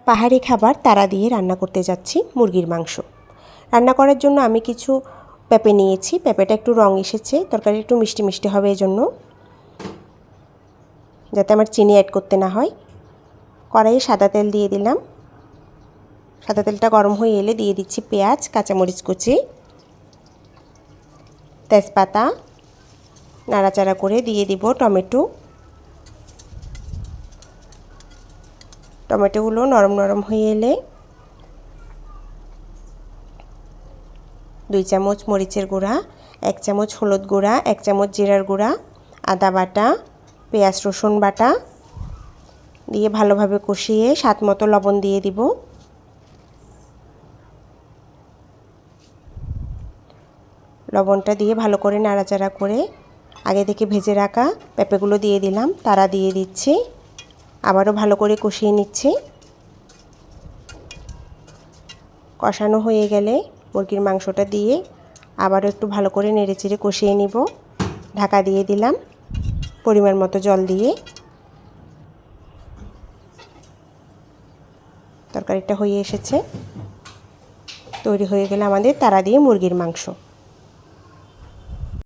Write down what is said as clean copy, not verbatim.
পাহাড়ি খাবার তারা দিয়ে রান্না করতে যাচ্ছি মুরগির মাংস। রান্না করার জন্য আমি কিছু পেঁপে নিয়েছি। পেঁপেটা একটু রং এসেছে, তরকারি একটু মিষ্টি মিষ্টি হবে এজন্য, যাতে আমার চিনি অ্যাড করতে না হয়। কড়াইয়ে সাদা তেল দিয়ে দিলাম। সাদা তেলটা গরম হয়ে এলে দিয়ে দিচ্ছি পেঁয়াজ, কাঁচামরিচ কুচি, তেজপাতা, নাড়াচাড়া করে দিয়ে দিব টমেটো। টমেটোগুলো নরম নরম হয়ে এলে 2 চামচ মরিচের গুঁড়া, 1 চামচ হলুদ গুঁড়া, 1 চামচ জিরার গুঁড়া, আদা বাটা, পেঁয়াজ রসুন বাটা দিয়ে ভালোভাবে কষিয়ে স্বাদ মতো লবণ দিয়ে দিব। লবণটা দিয়ে ভালো করে নাড়াচাড়া করে আগে থেকে ভেজে রাখা পেঁপেগুলো দিয়ে দিলাম, তারা দিয়ে দিচ্ছি, আবারও ভালো করে কষিয়ে নিচ্ছি। কষানো হয়ে গেলে মুরগির মাংসটা দিয়ে আবারও একটু ভালো করে নেড়েচেড়ে কষিয়ে নিব। ঢাকা দিয়ে দিলাম পরিমাণ মতো জল দিয়ে। তরকারিটা হয়ে এসেছে, তৈরি হয়ে গেলে আমাদের তারা দিয়ে মুরগির মাংস।